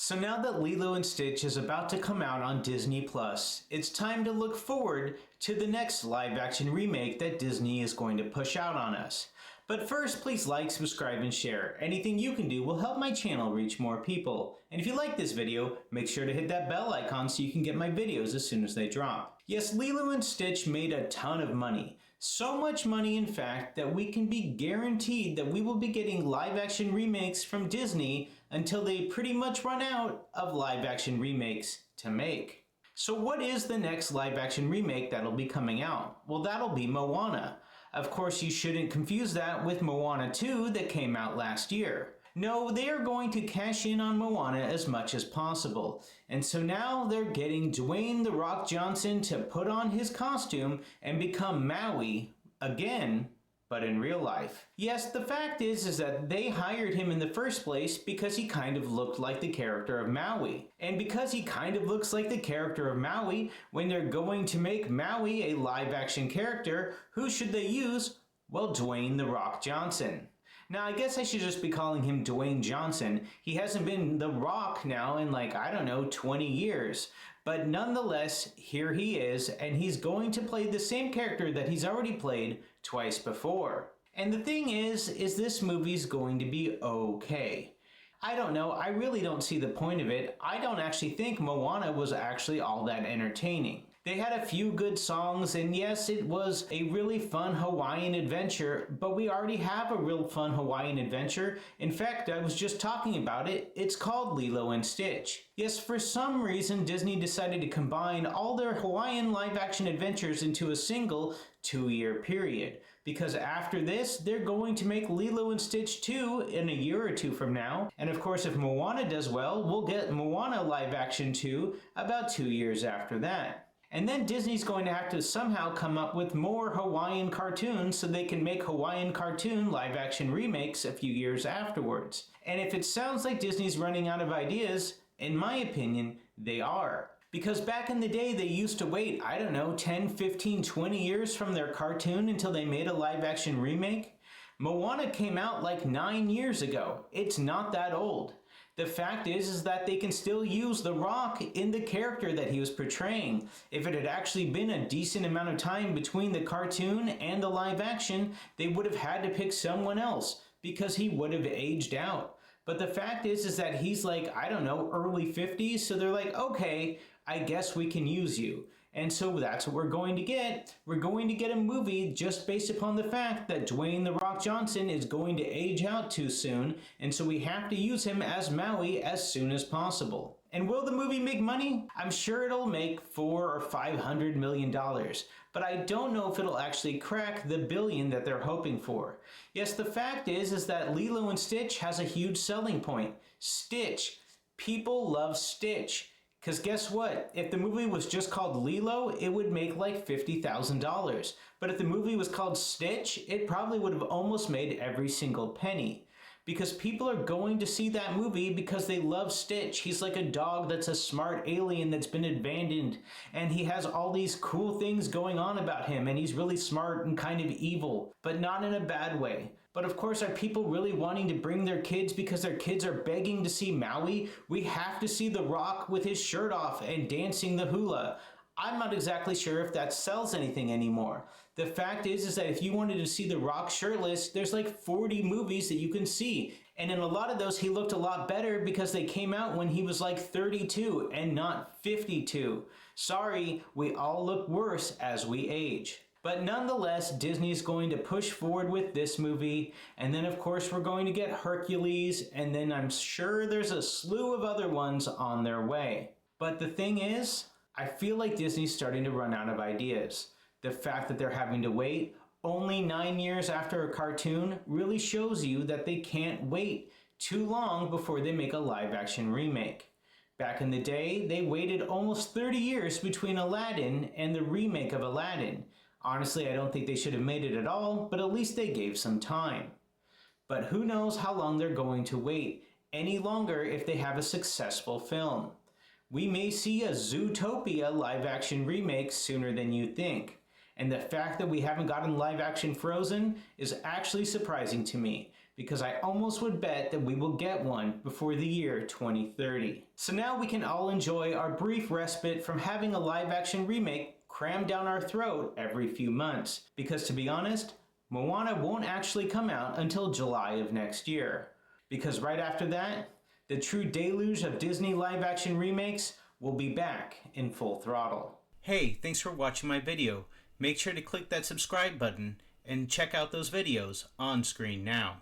So now that Lilo and Stitch is about to come out on Disney Plus, it's time to look forward to the next live-action remake that Disney is going to push out on us. But first, please like, subscribe, and share. Anything you can do will help my channel reach more people. And if you like this video, make sure to hit that bell icon so you can get my videos as soon as they drop. Yes, Lilo and Stitch made a ton of money. So much money, in fact, that we can be guaranteed that we will be getting live-action remakes from Disney until they pretty much run out of live-action remakes to make. So what is the next live-action remake that'll be coming out? Well, that'll be Moana. Of course, you shouldn't confuse that with Moana 2 that came out last year. No, they are going to cash in on Moana as much as possible. And so now they're getting Dwayne "The Rock" Johnson to put on his costume and become Maui again, but in real life. Yes, the fact is that they hired him in the first place because he kind of looked like the character of Maui. And because he kind of looks like the character of Maui, when they're going to make Maui a live-action character, who should they use? Well, Dwayne "The Rock" Johnson. Now, I guess I should just be calling him Dwayne Johnson. He hasn't been The Rock now in 20 years. But nonetheless, here he is, and he's going to play the same character that he's already played twice before. And the thing is this movie's going to be okay. I don't know, I really don't see the point of it. I don't actually think Moana was actually all that entertaining. They had a few good songs, and yes, it was a really fun Hawaiian adventure, but we already have a real fun Hawaiian adventure. In fact, I was just talking about it. It's called Lilo and Stitch. Yes, for some reason, Disney decided to combine all their Hawaiian live-action adventures into a single 2-year period. Because after this, they're going to make Lilo and Stitch 2 in a year or two from now. And of course, if Moana does well, we'll get Moana live-action 2 about 2 years after that. And then Disney's going to have to somehow come up with more Hawaiian cartoons so they can make Hawaiian cartoon live-action remakes a few years afterwards. And if it sounds like Disney's running out of ideas, in my opinion, they are. Because back in the day, they used to wait, 10, 15, 20 years from their cartoon until they made a live-action remake. Moana came out 9 years ago. It's not that old. The fact is that they can still use The Rock in the character that he was portraying. If it had actually been a decent amount of time between the cartoon and the live action, they would have had to pick someone else because he would have aged out. But the fact is that he's early 50s, so they're like, okay, I guess we can use you. And so that's what we're going to get. We're going to get a movie just based upon the fact that Dwayne "The Rock" Johnson is going to age out too soon, and so we have to use him as Maui as soon as possible. And will the movie make money? I'm sure it'll make $400 or $500 million, but I don't know if it'll actually crack the billion that they're hoping for. Yes, the fact is that Lilo and Stitch has a huge selling point. Stitch. People love Stitch. Because guess what? If the movie was just called Lilo, it would make $50,000. But if the movie was called Stitch, it probably would have almost made every single penny. Because people are going to see that movie because they love Stitch. He's like a dog that's a smart alien that's been abandoned. And he has all these cool things going on about him. And he's really smart and kind of evil, but not in a bad way. But of course, are people really wanting to bring their kids because their kids are begging to see Maui? We have to see The Rock with his shirt off and dancing the hula. I'm not exactly sure if that sells anything anymore. The fact is that if you wanted to see The Rock shirtless, there's 40 movies that you can see. And in a lot of those, he looked a lot better because they came out when he was 32 and not 52. Sorry, we all look worse as we age. But nonetheless, Disney's going to push forward with this movie, and then of course we're going to get Hercules, and then I'm sure there's a slew of other ones on their way. But the thing is, I feel like Disney's starting to run out of ideas. The fact that they're having to wait only 9 years after a cartoon really shows you that they can't wait too long before they make a live-action remake. Back in the day, they waited almost 30 years between Aladdin and the remake of Aladdin. Honestly, I don't think they should have made it at all, but at least they gave some time. But who knows how long they're going to wait any longer if they have a successful film. We may see a Zootopia live-action remake sooner than you think. And the fact that we haven't gotten live-action Frozen is actually surprising to me, because I almost would bet that we will get one before the year 2030. So now we can all enjoy our brief respite from having a live-action remake crammed down our throat every few months, because to be honest, Moana won't actually come out until July of next year. Because right after that, the true deluge of Disney live-action remakes will be back in full throttle. Hey, thanks for watching my video. Make sure to click that subscribe button and check out those videos on screen now.